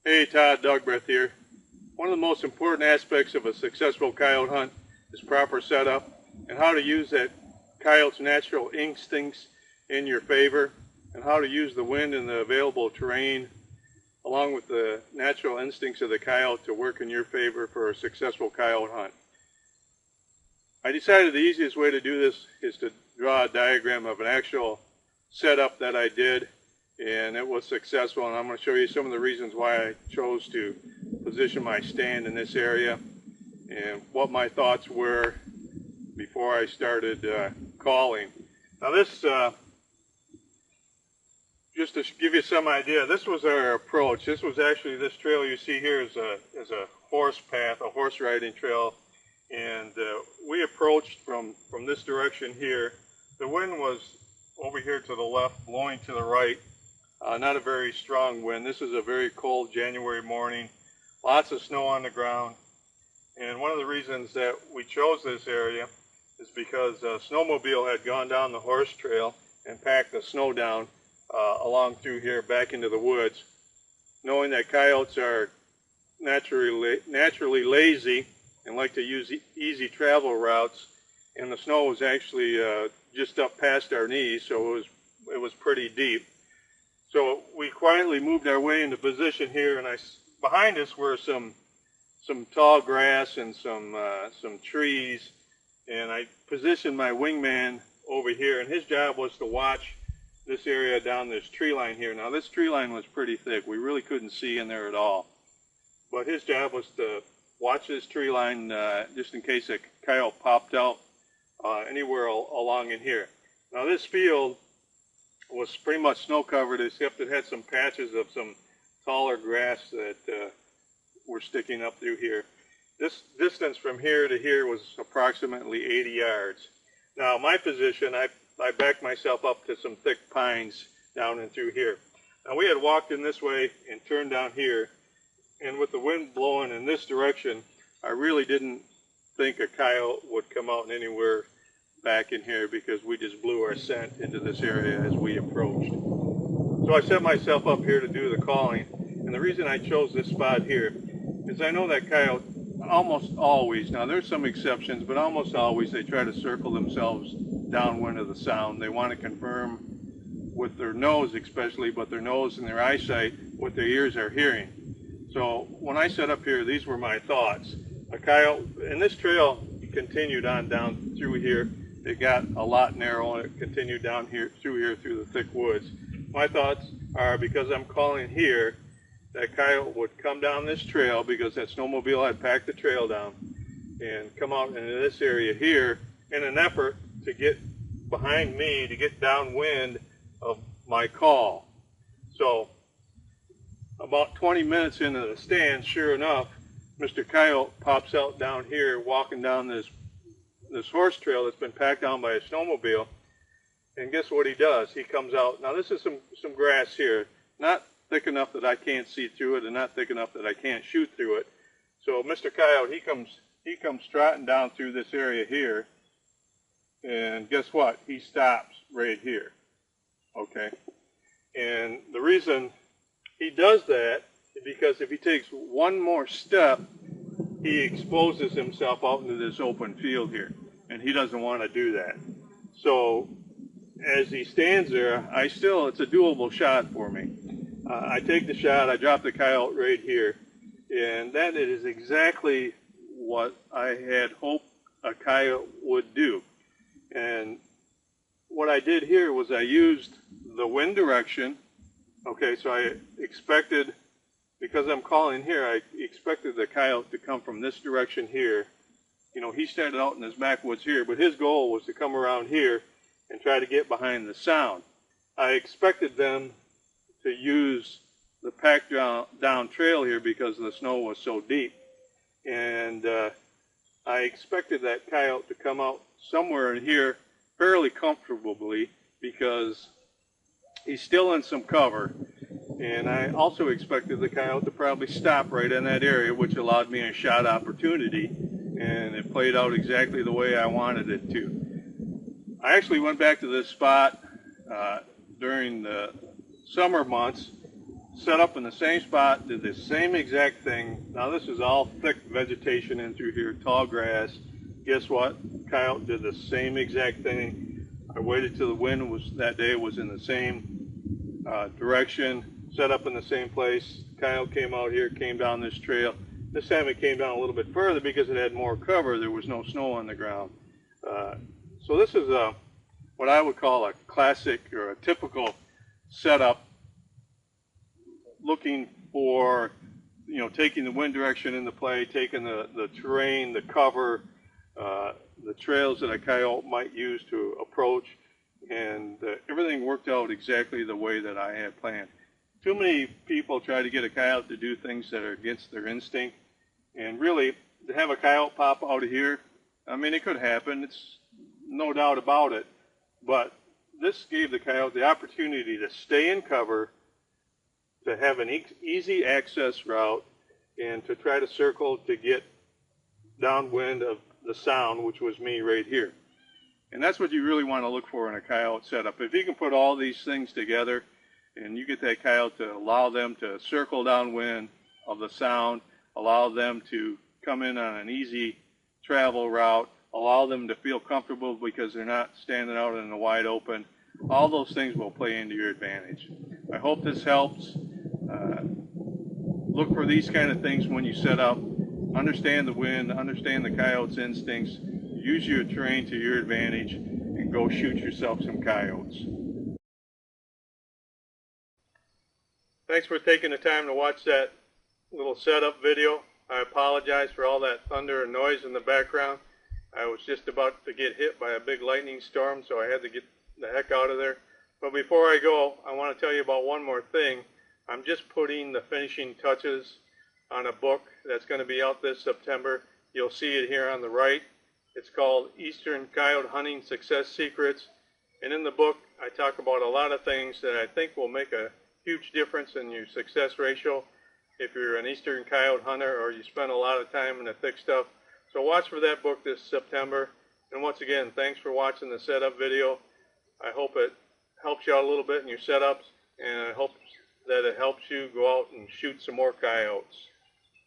Hey Todd, Dogbreath here. One of the most important aspects of a successful coyote hunt is proper setup and how to use that coyote's natural instincts in your favor, and how to use the wind and the available terrain along with the natural instincts of the coyote to work in your favor for a successful coyote hunt. I decided the easiest way to do this is to draw a diagram of an actual setup that I did, and it was successful, and I'm going to show you some of the reasons why I chose to position my stand in this area and what my thoughts were before I started calling. Now this, just to give you some idea, this was our approach. This was actually, this trail you see here is a horse path, a horse riding trail, and we approached from this direction here. The wind was over here to the left, blowing to the right. Not a very strong wind. This is a very cold January morning. Lots of snow on the ground. And one of the reasons that we chose this area is because a snowmobile had gone down the horse trail and packed the snow down along through here back into the woods. Knowing that coyotes are naturally lazy and like to use easy travel routes, and the snow was actually just up past our knees, so it was pretty deep. So we quietly moved our way into position here, and behind us were some tall grass and some trees, and I positioned my wingman over here, and his job was to watch this area down this tree line here. Now this tree line was pretty thick. We really couldn't see in there at all, but his job was to watch this tree line just in case a coyote popped out anywhere along in here. Now this field was pretty much snow covered, except it had some patches of some taller grass that were sticking up through here. This distance from here to here was approximately 80 yards. Now my position, I backed myself up to some thick pines down and through here. Now we had walked in this way and turned down here, and with the wind blowing in this direction, I really didn't think a coyote would come out anywhere back in here, because we just blew our scent into this area as we approached. So I set myself up here to do the calling, and the reason I chose this spot here is I know that coyote almost always, now there's some exceptions, but almost always they try to circle themselves downwind of the sound. They want to confirm with their nose especially, but their nose and their eyesight, what their ears are hearing. So when I set up here, these were my thoughts. A coyote, and this trail continued on down through here. It got a lot narrow, and it continued down here through the thick woods. My thoughts are, because I'm calling here, that coyote would come down this trail, because that snowmobile had packed the trail down, and come out into this area here in an effort to get behind me, to get downwind of my call. So about 20 minutes into the stand, sure enough, Mr. Coyote pops out down here, walking down this horse trail that's been packed down by a snowmobile, and guess what he does? He comes out. Now this is some grass here, not thick enough that I can't see through it, and not thick enough that I can't shoot through it. So Mr. Coyote, he comes trotting down through this area here, and guess what? He stops right here. Okay, and the reason he does that is because if he takes one more step, he exposes himself out into this open field here, and he doesn't want to do that. So as he stands there, it's a doable shot for me. I take the shot, I drop the coyote right here, and that is exactly what I had hoped a coyote would do. And what I did here was I used the wind direction. Okay, so I expected, because I'm calling here, I expected the coyote to come from this direction here. You know, he started out in this backwoods here, but his goal was to come around here and try to get behind the sound. I expected them to use the packed down trail here because the snow was so deep. And I expected that coyote to come out somewhere in here fairly comfortably, because he's still in some cover. And I also expected the coyote to probably stop right in that area, which allowed me a shot opportunity, and it played out exactly the way I wanted it to. I actually went back to this spot during the summer months, set up in the same spot, did the same exact thing. Now this is all thick vegetation in through here, tall grass. Guess what? Coyote did the same exact thing. I waited till the wind was that day was in the same direction, set up in the same place. Coyote came out here, came down this trail. This time it came down a little bit further because it had more cover. There was no snow on the ground. So this is what I would call a classic or a typical setup, looking for, taking the wind direction into play, taking the terrain, the cover, the trails that a coyote might use to approach, and everything worked out exactly the way that I had planned. Too many people try to get a coyote to do things that are against their instinct, and really, to have a coyote pop out of here, I mean, it could happen, it's no doubt about it, but this gave the coyote the opportunity to stay in cover, to have an easy access route, and to try to circle to get downwind of the sound, which was me right here. And that's what you really want to look for in a coyote setup. If you can put all these things together and you get that coyote to allow them to circle downwind of the sound, allow them to come in on an easy travel route, allow them to feel comfortable because they're not standing out in the wide open, all those things will play into your advantage. I hope this helps. Look for these kind of things when you set up. Understand the wind, understand the coyote's instincts, use your terrain to your advantage, and go shoot yourself some coyotes. Thanks for taking the time to watch that little setup video. I apologize for all that thunder and noise in the background. I was just about to get hit by a big lightning storm, so I had to get the heck out of there. But before I go, I want to tell you about one more thing. I'm just putting the finishing touches on a book that's going to be out this September. You'll see it here on the right. It's called Eastern Coyote Hunting Success Secrets. And in the book, I talk about a lot of things that I think will make a huge difference in your success ratio if you're an Eastern Coyote hunter or you spend a lot of time in the thick stuff. So watch for that book this September. And once again, thanks for watching the setup video. I hope it helps you out a little bit in your setups, and I hope that it helps you go out and shoot some more coyotes.